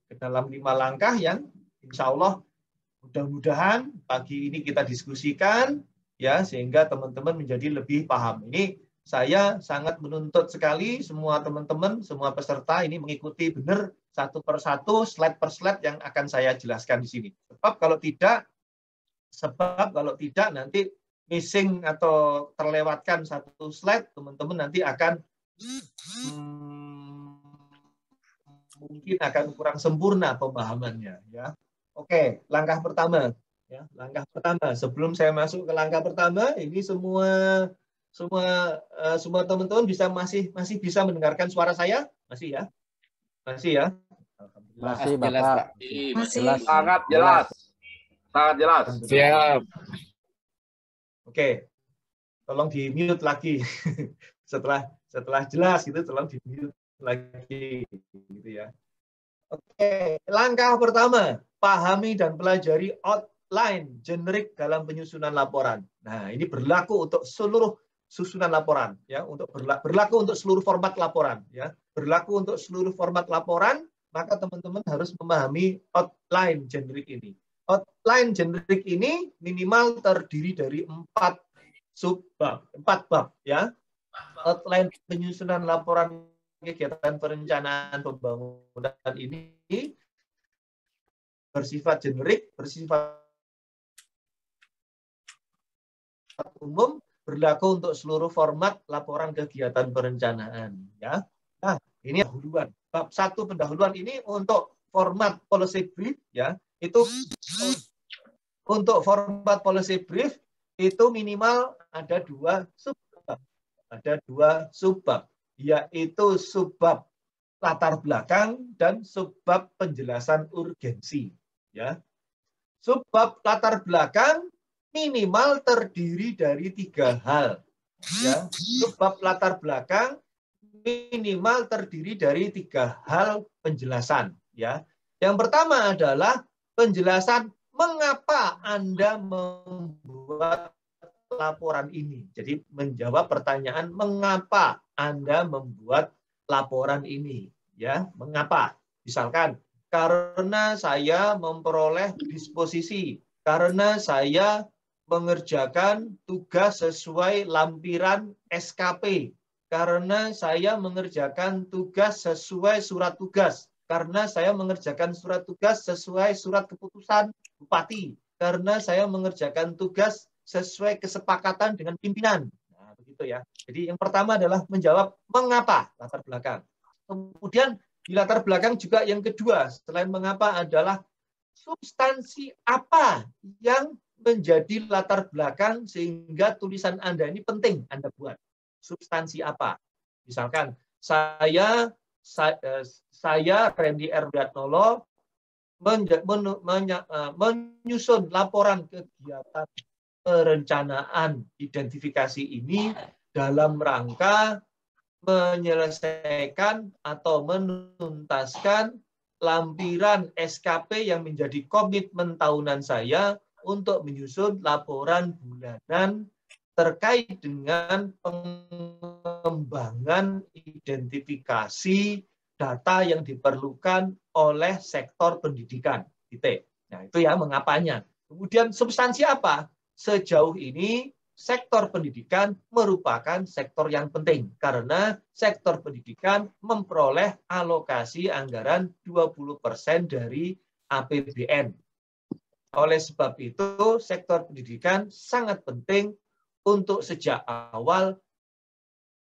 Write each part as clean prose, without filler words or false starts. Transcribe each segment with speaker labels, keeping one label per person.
Speaker 1: ke dalam 5 langkah yang insya Allah mudah-mudahan pagi ini kita diskusikan ya sehingga teman-teman menjadi lebih paham. Ini saya sangat menuntut sekali semua teman-teman, semua peserta ini mengikuti benar satu persatu, slide per slide yang akan saya jelaskan di sini. Sebab kalau tidak nanti missing atau terlewatkan satu slide, teman-teman nanti akan mungkin akan kurang sempurna pemahamannya ya. Oke, langkah pertama ya, langkah pertama. Sebelum saya masuk ke langkah pertama, ini semua teman-teman masih bisa mendengarkan suara saya? Masih ya? Masih ya?
Speaker 2: Alhamdulillah. Masih, Bapak.
Speaker 3: Masih.
Speaker 4: Sangat jelas. Sangat jelas.
Speaker 1: Siap. Oke. Tolong di-mute lagi. setelah jelas gitu tolong di-mute lagi gitu ya. Oke, langkah pertama, pahami dan pelajari outline generik dalam penyusunan laporan. Nah, ini berlaku untuk seluruh susunan laporan ya, berlaku untuk seluruh format laporan ya. Berlaku untuk seluruh format laporan, maka teman-teman harus memahami outline generik ini. Outline generik ini minimal terdiri dari 4 bab ya. Outline penyusunan laporan kegiatan perencanaan pembangunan ini bersifat generik, bersifat umum, berlaku untuk seluruh format laporan kegiatan perencanaan. Ya, nah ini pendahuluan. Bab 1 pendahuluan ini untuk format policy brief, ya itu untuk format policy brief itu minimal ada 2 subbab. Ada 2 subbab, yaitu subbab latar belakang dan subbab penjelasan urgensi. Ya, subbab latar belakang minimal terdiri dari 3 hal. Ya, subbab latar belakang minimal terdiri dari 3 hal penjelasan. Ya, yang pertama adalah penjelasan mengapa Anda membuat laporan ini. Jadi menjawab pertanyaan mengapa Anda membuat laporan ini, ya, mengapa? Misalkan karena saya memperoleh disposisi, karena saya mengerjakan tugas sesuai lampiran SKP, karena saya mengerjakan tugas sesuai surat tugas, karena saya mengerjakan surat tugas sesuai surat keputusan bupati, karena saya mengerjakan tugas sesuai kesepakatan dengan pimpinan. Nah, begitu ya. Jadi yang pertama adalah menjawab mengapa, latar belakang. Kemudian di latar belakang juga yang kedua, selain mengapa adalah substansi apa yang menjadi latar belakang sehingga tulisan Anda ini penting Anda buat. Substansi apa? Misalkan saya Randy R. Wiatnolo menyusun laporan kegiatan perencanaan identifikasi ini dalam rangka menyelesaikan atau menuntaskan lampiran SKP yang menjadi komitmen tahunan saya untuk menyusun laporan bulanan terkait dengan pengembangan identifikasi data yang diperlukan oleh sektor pendidikan. Nah, itu ya mengapanya. Kemudian substansi apa? Sejauh ini sektor pendidikan merupakan sektor yang penting karena sektor pendidikan memperoleh alokasi anggaran 20% dari APBN. Oleh sebab itu, sektor pendidikan sangat penting untuk sejak awal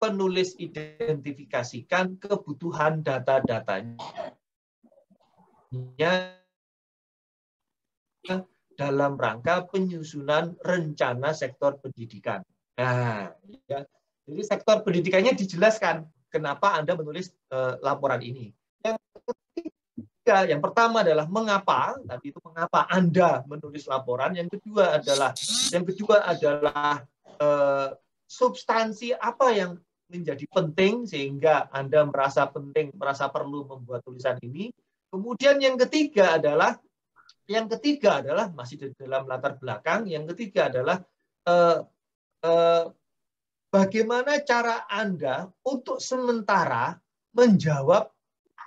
Speaker 1: penulis identifikasikan kebutuhan data-datanya dalam rangka penyusunan rencana sektor pendidikan. Nah, ya. Jadi sektor pendidikannya dijelaskan kenapa Anda menulis laporan ini. Yang pertama adalah mengapa, tadi itu mengapa Anda menulis laporan. Yang kedua adalah substansi apa yang menjadi penting sehingga Anda merasa perlu membuat tulisan ini. Kemudian yang ketiga adalah masih di dalam latar belakang. Yang ketiga adalah bagaimana cara Anda untuk sementara menjawab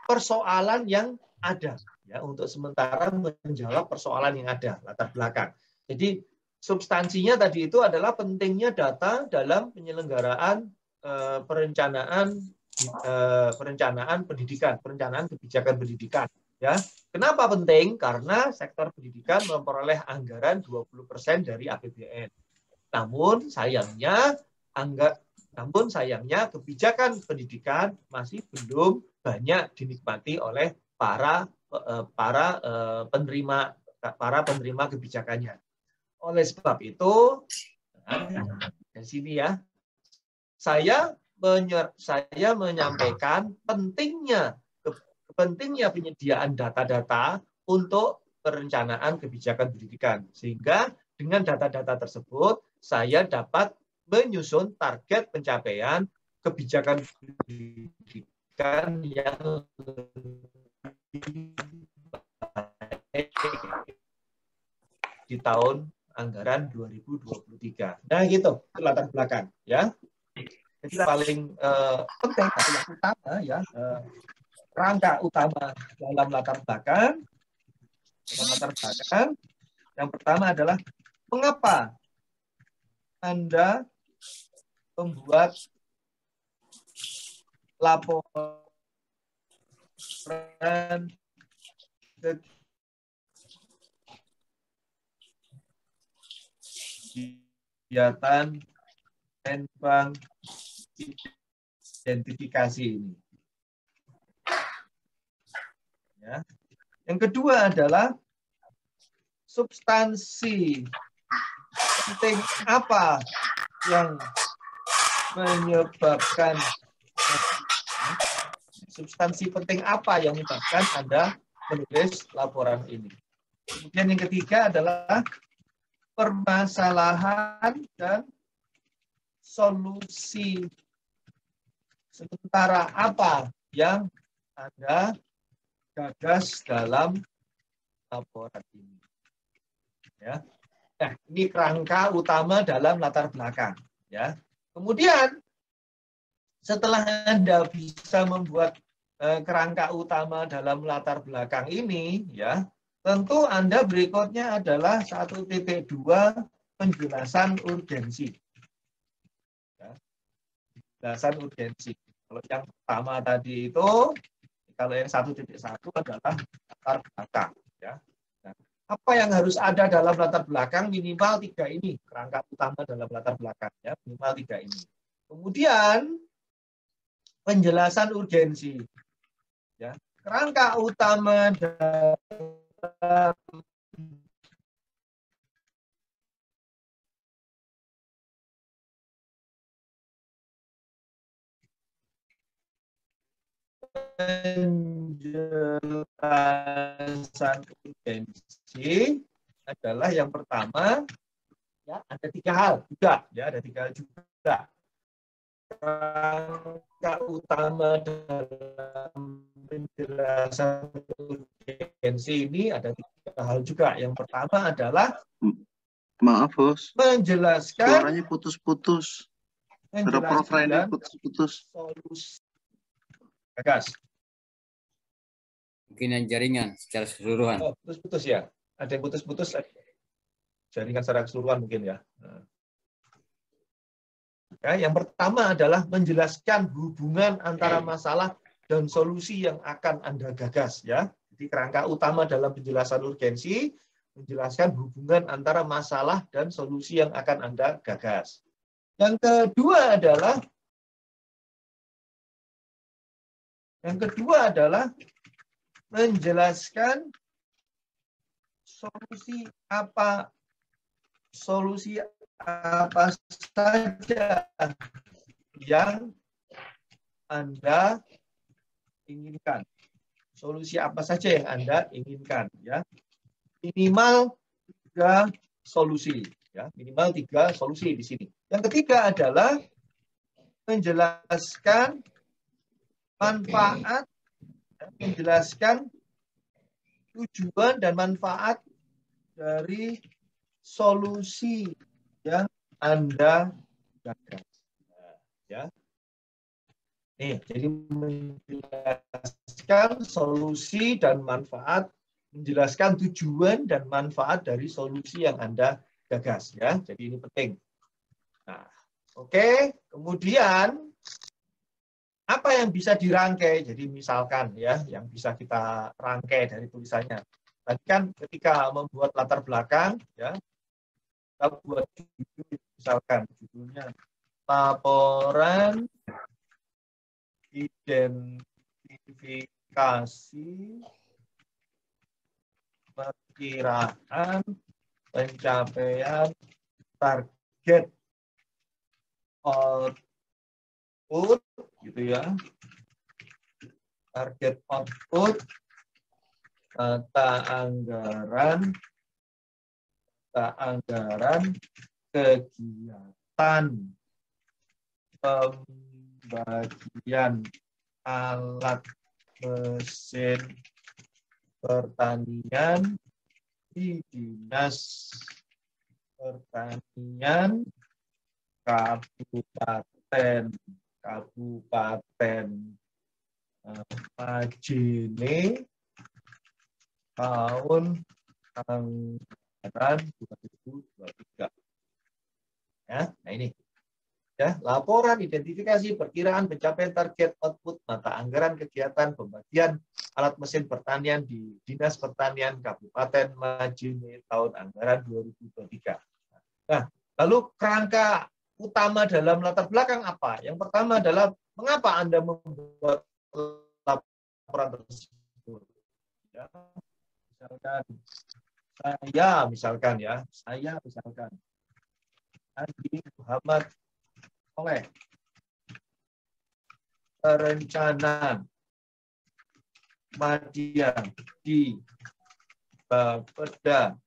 Speaker 1: persoalan yang ada ya untuk sementara menjawab persoalan yang ada latar belakang. Jadi substansinya tadi itu adalah pentingnya data dalam penyelenggaraan perencanaan pendidikan, perencanaan kebijakan pendidikan. Ya, kenapa penting? Karena sektor pendidikan memperoleh anggaran 20% dari APBN. Namun sayangnya kebijakan pendidikan masih belum banyak dinikmati oleh para penerima kebijakannya. Oleh sebab itu, dari sini ya, saya menyampaikan pentingnya penyediaan data-data untuk perencanaan kebijakan pendidikan. Sehingga dengan data-data tersebut, saya dapat menyusun target pencapaian kebijakan pendidikan yang di tahun anggaran 2023. Nah, gitu latar belakang ya. Jadi paling penting atau yang utama ya, rangka utama dalam latar belakang. Yang pertama adalah mengapa Anda membuat laporan kegiatan Bank identifikasi ini. Ya. Yang kedua adalah substansi penting apa yang menyebabkan Anda menulis laporan ini. Kemudian yang ketiga adalah permasalahan dan solusi sementara apa yang Anda gagas dalam laporan ini. Ya. Nah, ini kerangka utama dalam latar belakang. Ya. Kemudian setelah Anda bisa membuat kerangka utama dalam latar belakang ini, ya, tentu Anda berikutnya adalah 1.2 penjelasan urgensi. Ya. Penjelasan urgensi. Kalau yang pertama tadi itu, kalau yang 1.1 adalah latar belakang. Ya. Nah, apa yang harus ada dalam latar belakang? Minimal 3 ini. Kerangka utama dalam latar belakang. Ya. Minimal 3 ini. Kemudian, penjelasan urgensi. Ya. Kerangka utama dalam penjelasan urgensi adalah yang pertama, ya, ada 3 hal juga, ya, ada 3 hal juga. Kerangka utama dalam penjelasan urgensi ini ada 3 hal juga. Yang pertama adalah,
Speaker 2: maaf bos,
Speaker 1: menjelaskan,
Speaker 2: suaranya putus-putus. Prof Randy putus-putus.
Speaker 1: Solusi. Gagas.
Speaker 3: Mungkin yang jaringan secara keseluruhan.
Speaker 1: Oh, putus-putus ya. Ada yang putus-putus. Jaringan secara keseluruhan mungkin ya. Ya, yang pertama adalah menjelaskan hubungan antara masalah dan solusi yang akan Anda gagas. Ya. Jadi kerangka utama dalam penjelasan urgensi, menjelaskan hubungan antara masalah dan solusi yang akan Anda gagas. Yang kedua adalah menjelaskan solusi apa saja yang Anda inginkan. Solusi apa saja yang Anda inginkan, ya. Minimal 3 solusi, ya. Minimal 3 solusi di sini. Yang ketiga adalah menjelaskan manfaat, menjelaskan tujuan dan manfaat dari solusi yang Anda gagas. Ya. Nih, jadi menjelaskan solusi dan manfaat, menjelaskan tujuan dan manfaat dari solusi yang Anda gagas ya. Jadi ini penting. Nah, oke. Kemudian apa yang bisa dirangkai? Jadi misalkan ya, yang bisa kita rangkai dari tulisannya. Tadi kan ketika membuat latar belakang ya, kita buat judul, misalkan judulnya laporan identifikasi perkiraan pencapaian target output gitu ya, target output, tata anggaran kegiatan pembagian alat mesin pertanian di Dinas Pertanian Kabupaten Majene tahun anggaran 2023. Ya, nah ini ya, laporan identifikasi perkiraan pencapaian target output mata anggaran kegiatan pembagian alat mesin pertanian di Dinas Pertanian Kabupaten Majene tahun anggaran 2023. Nah, lalu kerangka utama dalam latar belakang apa? Yang pertama adalah mengapa Anda membuat laporan tersebut? Ya, misalkan saya Andi Muhammad oleh perencana media di Bapeda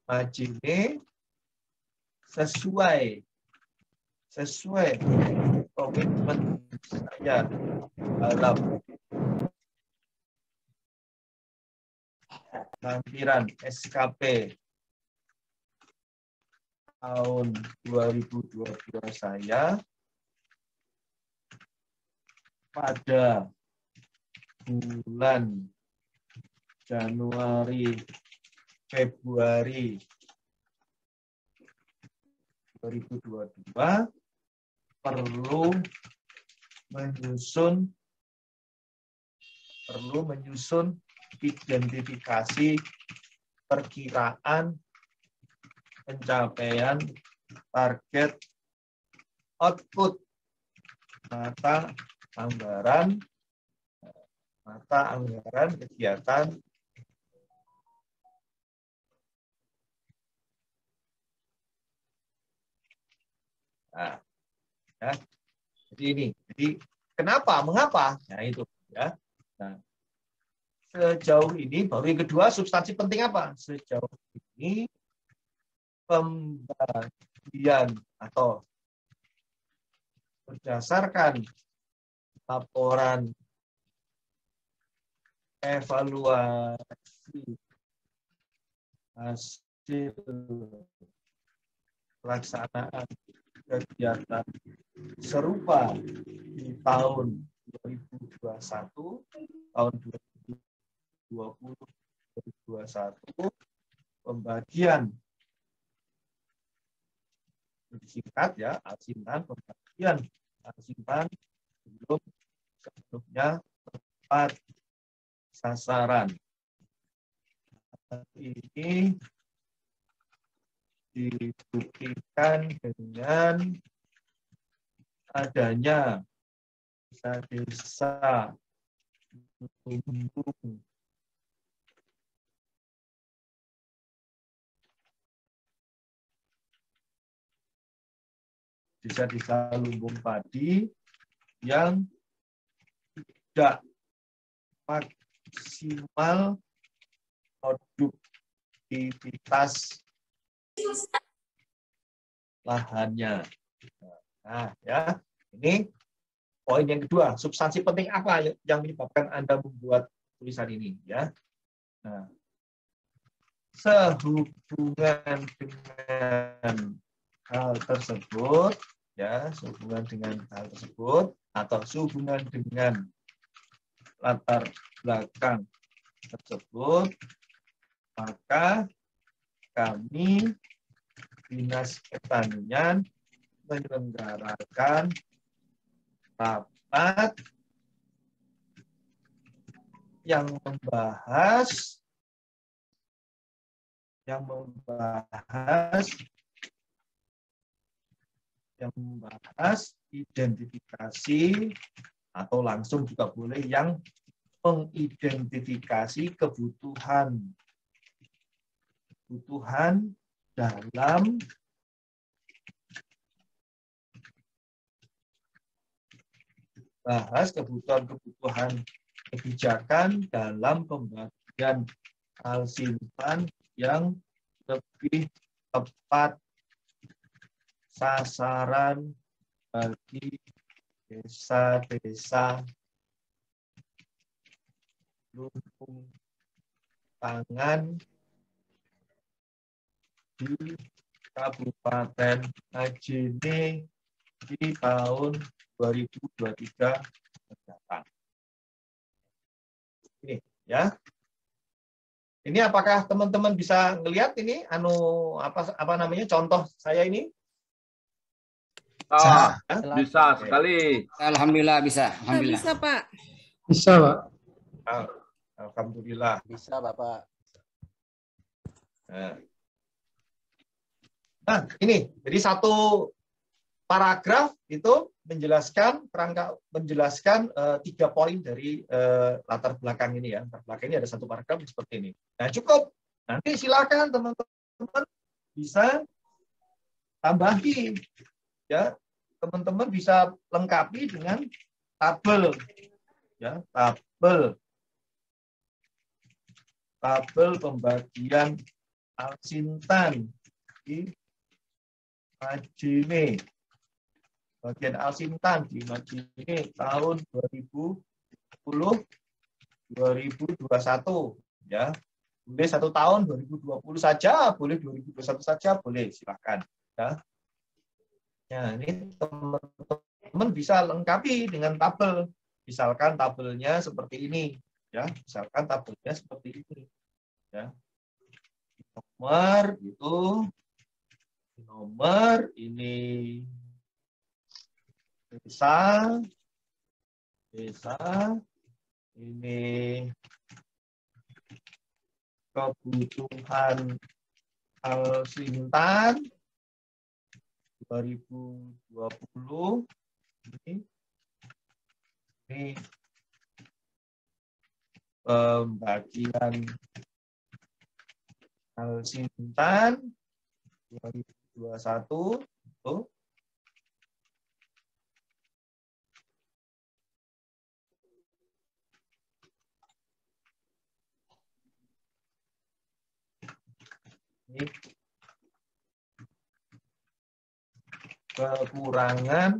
Speaker 1: Majene sesuai komitmen saya dalam lampiran SKP tahun 2022 saya pada bulan Januari Februari 2022 perlu menyusun identifikasi perkiraan pencapaian target output mata anggaran kegiatan ya. Jadi ini. Jadi mengapa? Nah itu ya. Nah, sejauh ini baru yang kedua substansi penting apa? Sejauh ini pembagian atau berdasarkan laporan evaluasi hasil pelaksanaan kegiatan serupa di tahun 2021, tahun 2020, 2021, pembagian disingkat ya, pembagian alsintan sebelumnya tepat sasaran. Ini dibuktikan dengan adanya desa-desa lumbung padi yang tidak maksimal produktivitas lahannya. Nah, ya, ini poin yang kedua. Substansi penting apa yang menyebabkan Anda membuat tulisan ini? Ya. Nah, sehubungan dengan hal tersebut, ya, sehubungan dengan hal tersebut atau sehubungan dengan latar belakang tersebut, maka kami Dinas Pertanian menyelenggarakan rapat yang membahas identifikasi atau langsung juga boleh yang mengidentifikasi kebutuhan dalam bahas kebutuhan kebijakan dalam pembagian alsimpan yang lebih tepat sasaran bagi desa-desa lumbung pangan di Kabupaten Majene di tahun 2023 mendatang. Ini ya. Ini apakah teman-teman bisa ngelihat ini apa namanya contoh saya ini?
Speaker 4: Bisa sekali.
Speaker 3: Alhamdulillah bisa. Alhamdulillah.
Speaker 5: Bisa, Pak.
Speaker 6: Bisa, Pak.
Speaker 1: Alhamdulillah.
Speaker 7: Bisa, Bapak.
Speaker 1: Nah, ini jadi satu paragraf itu menjelaskan 3 poin dari latar belakang ini ya. Latar belakang ini ada satu paragraf seperti ini. Nah, cukup. Nanti silakan teman-teman bisa tambahi ya. Teman-teman bisa lengkapi dengan tabel ya, tabel pembagian alsintan di Majene. Bagian alsintan di Majene tahun 2020-2021 ya. Boleh 1 tahun 2020 saja, boleh 2021 saja, boleh silakan ya. Ya, ini teman-teman bisa lengkapi dengan tabel. Misalkan tabelnya seperti ini ya. Misalkan tabelnya seperti ini ya. Nomor ini desa ini kebutuhan alsintan 2020 ini pembagian alsintan 2021 itu ini kekurangan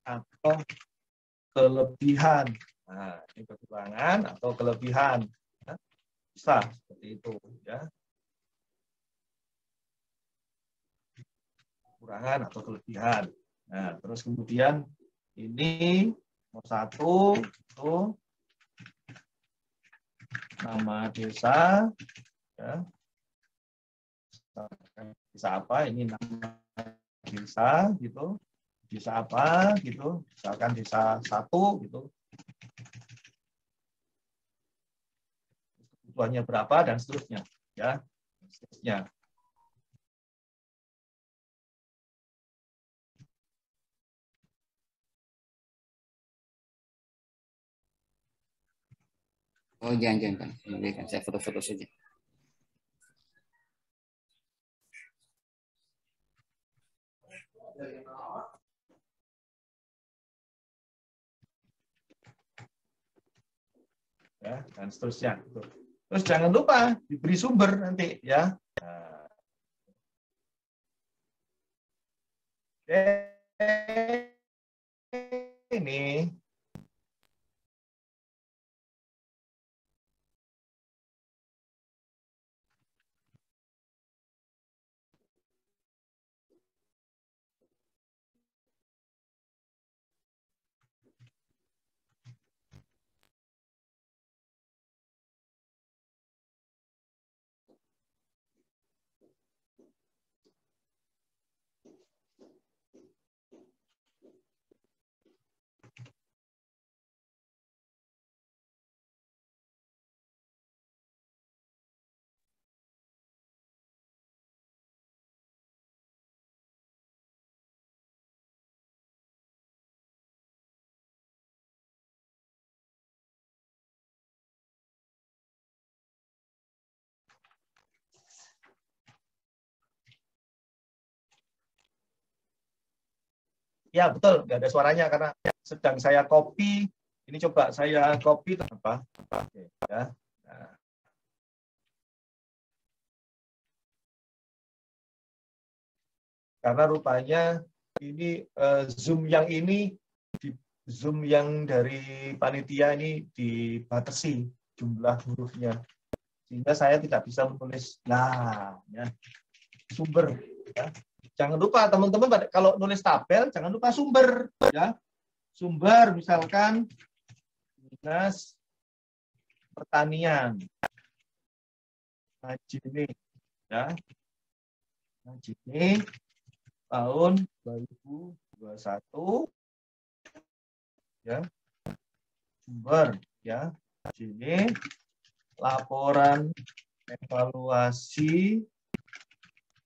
Speaker 1: atau kelebihan. Nah, ini kekurangan atau kelebihan. Ya, bisa seperti itu ya. Kekurangan atau kelebihan. Nah, terus kemudian ini nomor 1 itu nama desa ya. Desa apa? Ini nama desa gitu. Desa apa gitu. Misalkan desa 1 gitu. Kebutuhannya berapa dan seterusnya ya. Seterusnya.
Speaker 3: Oh, jangan. Saya foto-foto saja.
Speaker 1: Ya, dan seterusnya. Terus jangan lupa diberi sumber nanti ya. Nah. Ini Ya betul, nggak ada suaranya karena sedang saya copy. Ini coba saya copy apa? Oke, ya. Nah. Karena rupanya ini Zoom yang ini Zoom yang dari panitia ini dibatasi jumlah hurufnya, sehingga saya tidak bisa menulis. Nah, ya, sumber. Ya. Jangan lupa teman-teman kalau nulis tabel jangan lupa sumber. Ya, sumber misalkan dinas pertanian. Ini, ya, ini tahun 2021. Ya, sumber ya sini laporan evaluasi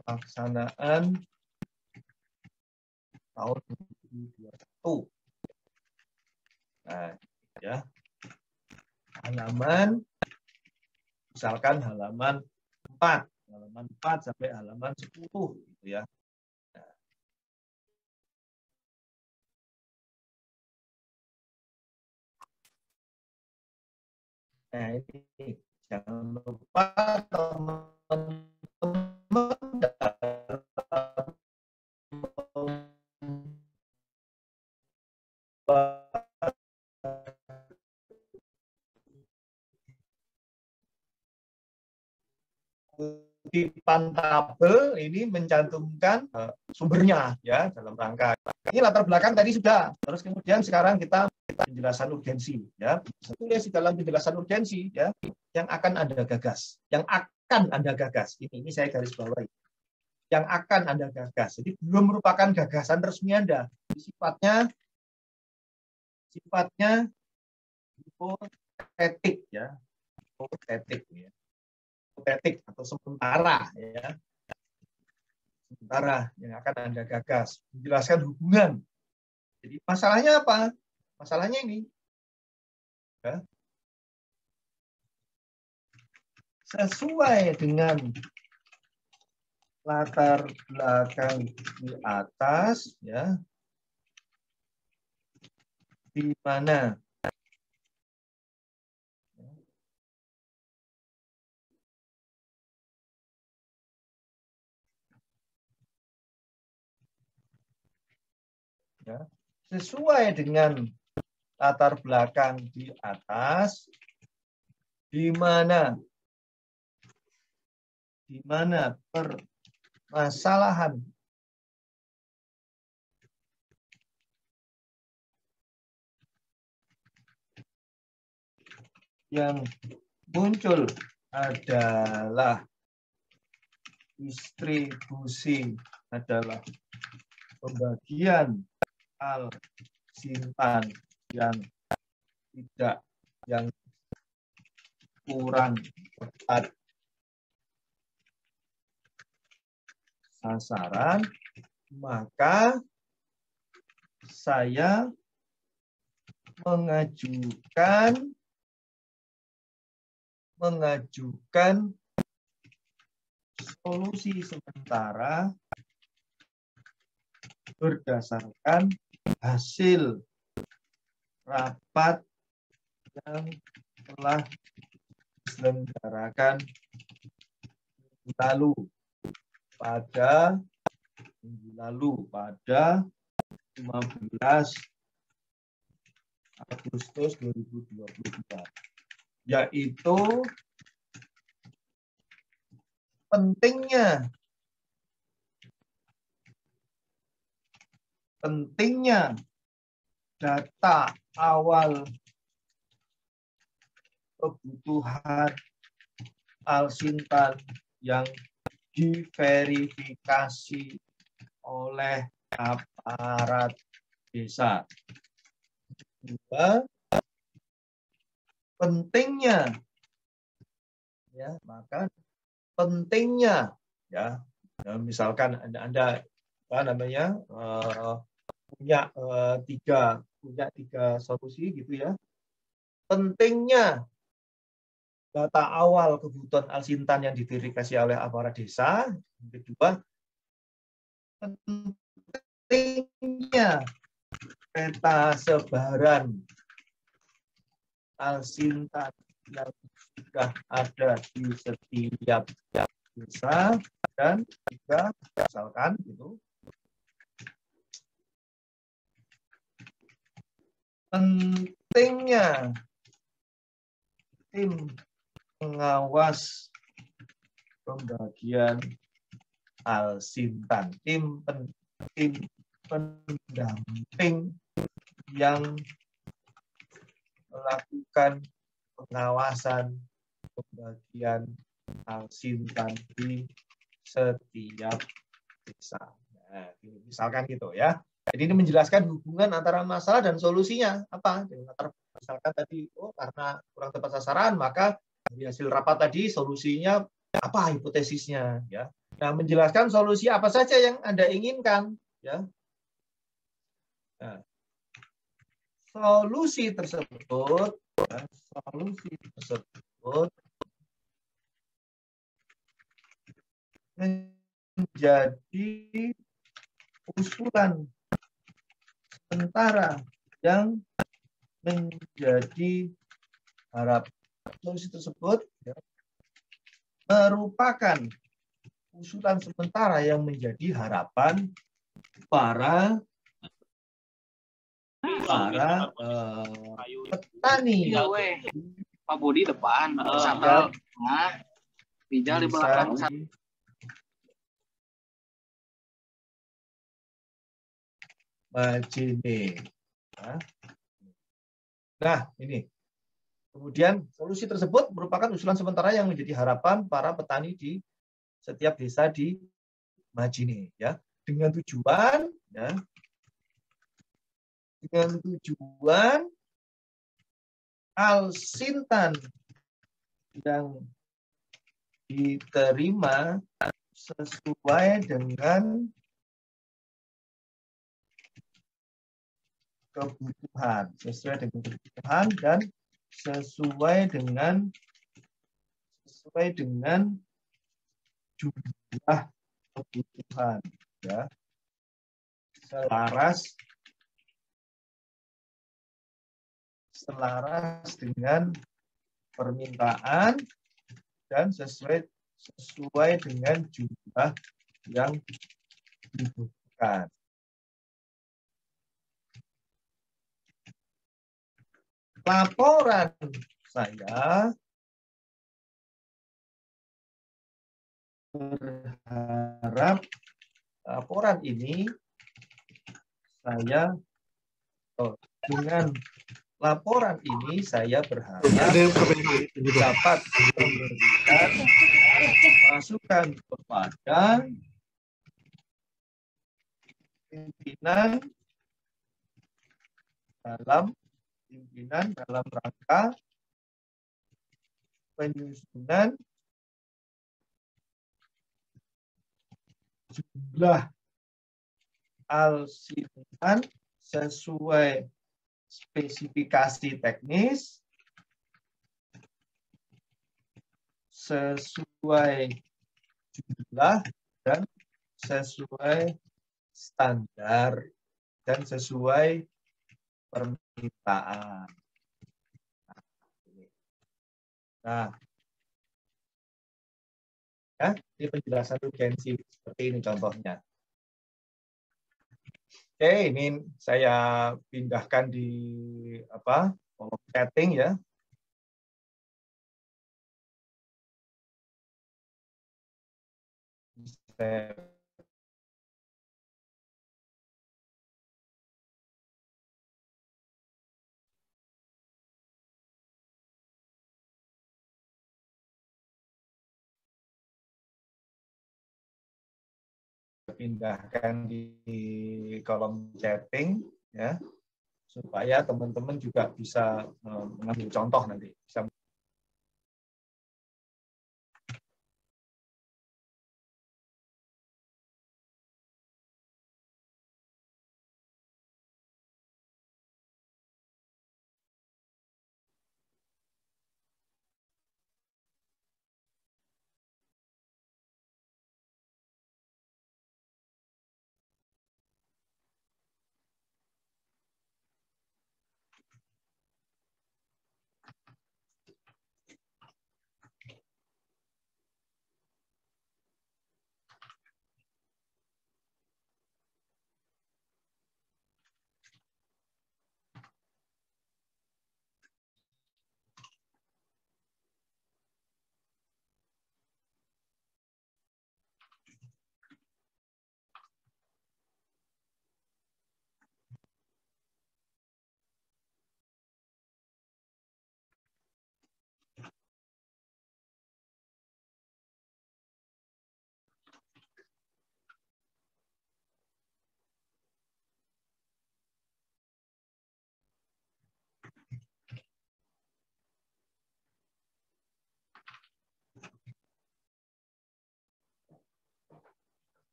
Speaker 1: pelaksanaan tahun 2021. Nah, ya halaman misalkan halaman 4 sampai halaman 10 gitu ya. Nah, ini jangan lupa teman-teman kutipan tabel ini mencantumkan sumbernya ya dalam rangka. Ini latar belakang tadi sudah. Terus kemudian sekarang kita penjelasan urgensi ya. Tulis di dalam penjelasan urgensi ya yang akan Anda gagas. Yang akan Anda gagas. Ini saya garis bawahi. Yang akan Anda gagas. Jadi belum merupakan gagasan resmi Anda. Sifatnya hipotetik ya. Hipotetik ya. Hipotetik atau sementara ya. Sementara yang akan Anda gagas, menjelaskan hubungan. Jadi masalahnya apa? Masalahnya ini ya. Sesuai dengan latar belakang di atas ya. Di mana ya, sesuai dengan latar belakang di atas, di mana permasalahan yang muncul adalah distribusi adalah pembagian alsintan yang kurang tepat sasaran, maka saya mengajukan solusi sementara berdasarkan hasil rapat yang telah diselenggarakan pada 15 Agustus 2022, yaitu pentingnya data awal kebutuhan alsintan yang diverifikasi oleh aparat desa. Juga pentingnya ya, maka pentingnya ya, misalkan Anda apa namanya punya tiga solusi gitu ya. Pentingnya data awal kebutuhan alsintan yang diverifikasi oleh aparat desa. Yang kedua, pentingnya peta sebaran alsintan yang sudah ada di setiap desa dan juga misalkan gitu pentingnya tim pengawas pembagian alsintan, tim pendamping yang melakukan pengawasan pembagian alsintan di setiap desa. Nah, misalkan gitu ya. Jadi ini menjelaskan hubungan antara masalah dan solusinya apa? Misalkan tadi, karena kurang tepat sasaran, maka dari hasil rapat tadi solusinya apa hipotesisnya, ya. Nah, menjelaskan solusi apa saja yang Anda inginkan, ya. Nah, solusi tersebut menjadi usulan sementara yang menjadi harapan. Solusi tersebut ya, merupakan usulan sementara yang menjadi harapan para petani.
Speaker 5: Pak Budi depan, Satel, Rijal di belakang.
Speaker 1: Majene. Nah, ini. Kemudian solusi tersebut merupakan usulan sementara yang menjadi harapan para petani di setiap desa di Majene, ya, dengan tujuan alsintan yang diterima sesuai dengan kebutuhan dan sesuai dengan jumlah kebutuhan, ya, selaras dengan permintaan dan sesuai dengan jumlah yang dibutuhkan. Laporan saya berharap dengan laporan ini saya berharap dapat memberikan masukan kepada pimpinan dalam rangka penyusunan jumlah alsintan sesuai spesifikasi teknis, sesuai jumlah dan sesuai standar dan sesuai permintaan. Nah, ya, ini penjelasan urgensi seperti ini contohnya. Oke, ini saya pindahkan di kolom chatting ya. Saya pindahkan di kolom chatting ya, supaya teman-teman juga bisa mengambil contoh nanti. Bisa.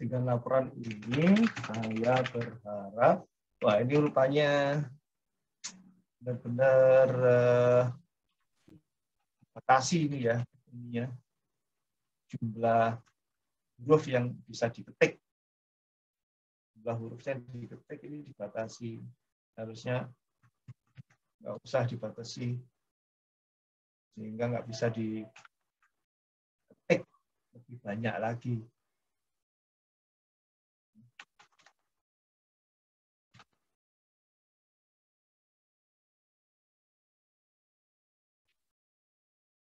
Speaker 1: dengan laporan ini, saya berharap, wah ini rupanya benar-benar batasi ini ya, jumlah huruf yang bisa diketik. Jumlah huruf yang diketik ini dibatasi. Harusnya nggak usah dibatasi, sehingga nggak bisa diketik lebih banyak lagi.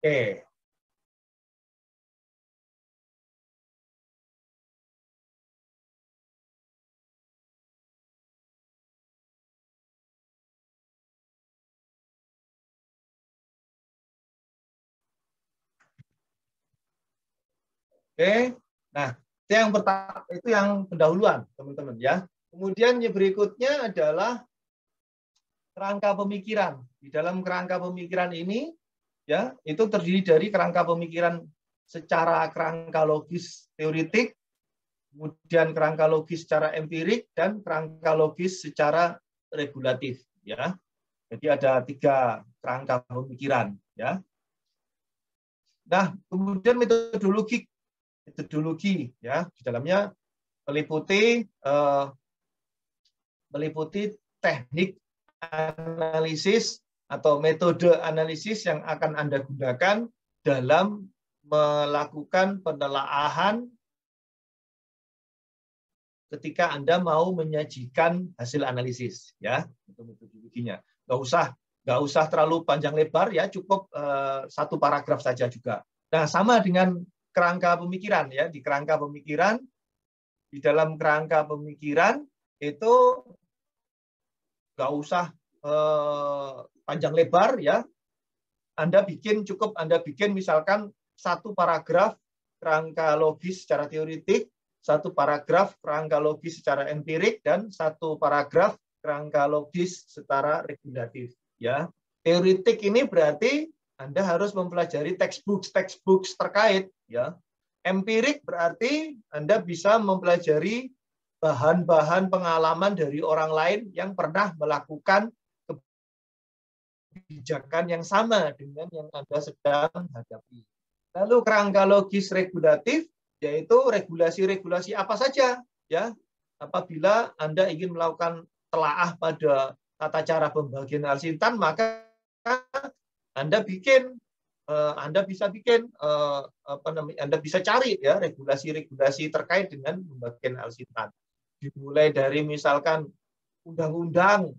Speaker 1: Oke. Oke, nah itu yang pendahuluan, teman-teman ya. Kemudian yang berikutnya adalah kerangka pemikiran. Di dalam kerangka pemikiran ini, ya, itu terdiri dari kerangka pemikiran secara kerangka logis teoritik, kemudian kerangka logis secara empirik, dan kerangka logis secara regulatif. Ya, jadi ada 3 kerangka pemikiran. Ya. Nah, kemudian metodologi ya, di dalamnya meliputi teknik analisis atau metode analisis yang akan Anda gunakan dalam melakukan penelaahan ketika Anda mau menyajikan hasil analisis, ya, itu metodologinya. Nggak usah terlalu panjang lebar, ya, cukup 1 paragraf saja juga. Nah, sama dengan kerangka pemikiran, ya, di dalam kerangka pemikiran itu nggak usah panjang lebar, ya. Anda bikin misalkan 1 paragraf kerangka logis secara teoritik, 1 paragraf kerangka logis secara empirik, dan 1 paragraf kerangka logis secara regulatif. Ya, teoritik ini berarti Anda harus mempelajari textbooks terkait. Ya, empirik berarti Anda bisa mempelajari bahan-bahan pengalaman dari orang lain yang pernah melakukan kebijakan yang sama dengan yang Anda sedang hadapi. Lalu kerangka logis regulatif, yaitu regulasi-regulasi apa saja, ya. Apabila Anda ingin melakukan telaah pada tata cara pembagian alsintan, maka Anda bisa cari, ya, regulasi-regulasi terkait dengan pembagian alsintan. Dimulai dari misalkan undang-undang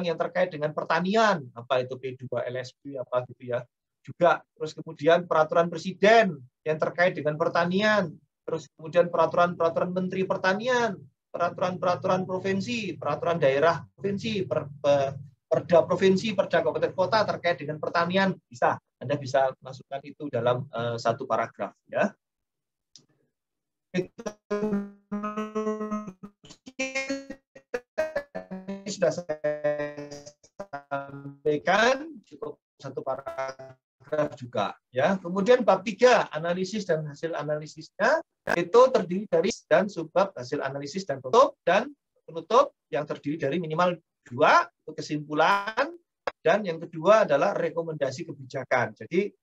Speaker 1: yang terkait dengan pertanian, apa itu P2 LSP apa gitu, ya. Juga terus kemudian peraturan presiden yang terkait dengan pertanian, terus kemudian peraturan menteri pertanian, peraturan provinsi, peraturan daerah provinsi, perda provinsi, perda kabupaten kota terkait dengan pertanian, Anda bisa masukkan itu dalam 1 paragraf, ya. Ini sudah saya sampaikan, cukup 1 paragraf juga, ya. Kemudian bab 3, analisis dan hasil analisisnya, itu terdiri dari dan subbab hasil analisis dan penutup yang terdiri dari minimal 2 untuk kesimpulan, dan yang kedua adalah rekomendasi kebijakan. Jadi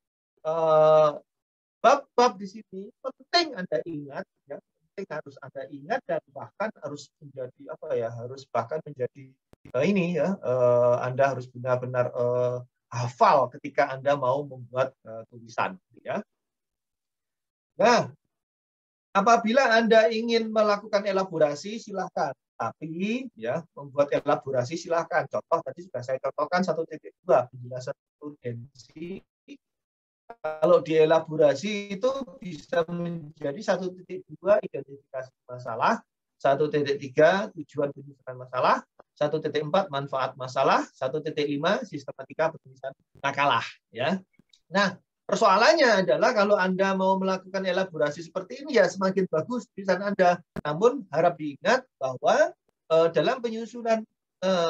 Speaker 1: bab-bab di sini penting Anda ingat, ya, harus Anda ingat, dan bahkan harus menjadi ini, ya, Anda harus benar-benar hafal ketika Anda mau membuat tulisan, ya. Nah, apabila Anda ingin melakukan elaborasi, silahkan. Tapi, ya, membuat elaborasi silahkan. Contoh tadi sudah saya contohkan 1.2 penjelasan urgensi. Kalau dielaborasi itu bisa menjadi 1.2 identifikasi masalah, 1.3 tujuan penyelesaian masalah, 1.4 manfaat masalah, 1.5 sistematika penulisan makalah, ya. Nah, persoalannya adalah kalau Anda mau melakukan elaborasi seperti ini, ya, semakin bagus tulisan Anda. Namun harap diingat bahwa dalam penyusunan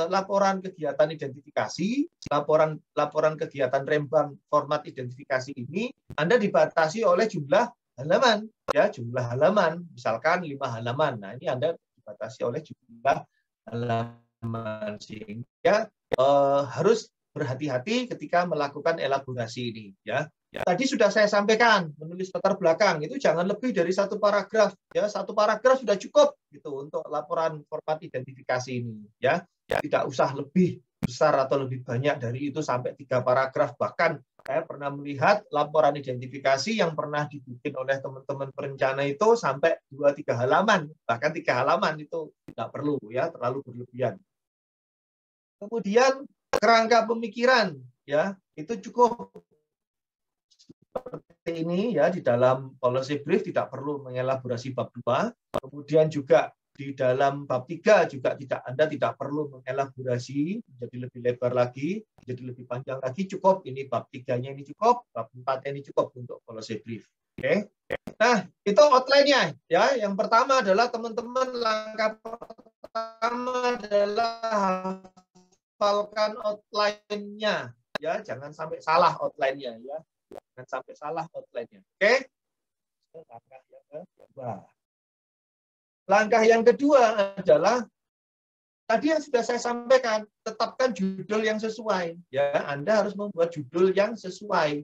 Speaker 1: laporan kegiatan identifikasi, laporan kegiatan rembang format identifikasi ini, Anda dibatasi oleh jumlah halaman, ya jumlah halaman, misalkan 5 halaman. Nah, ini Anda dibatasi oleh jumlah halaman sehingga harus berhati-hati ketika melakukan elaborasi ini, ya. Tadi sudah saya sampaikan, menulis latar belakang itu jangan lebih dari 1 paragraf, ya. 1 paragraf sudah cukup gitu untuk laporan format identifikasi ini, ya. Tidak usah lebih besar atau lebih banyak dari itu sampai 3 paragraf. Bahkan saya pernah melihat laporan identifikasi yang pernah dibikin oleh teman-teman perencana itu sampai 2-3 halaman, bahkan 3 halaman itu tidak perlu, ya, terlalu berlebihan. Kemudian kerangka pemikiran, ya, itu cukup seperti ini, ya, di dalam policy brief tidak perlu mengelaborasi bab 2. Kemudian juga di dalam bab 3 juga Anda tidak perlu mengelaborasi menjadi lebih lebar lagi, jadi lebih panjang lagi, cukup ini bab 3-nya ini cukup, bab 4-nya ini cukup untuk policy brief. Oke. Nah, itu outline-nya, ya. Yang pertama adalah teman-teman langkah pertama adalah hafalkan outline-nya, ya, jangan sampai salah outline-nya, ya. Jangan sampai salah outline-nya. Oke? Langkah yang kedua adalah tadi yang sudah saya sampaikan, tetapkan judul yang sesuai, ya. Anda harus membuat judul yang sesuai.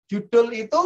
Speaker 1: Judul itu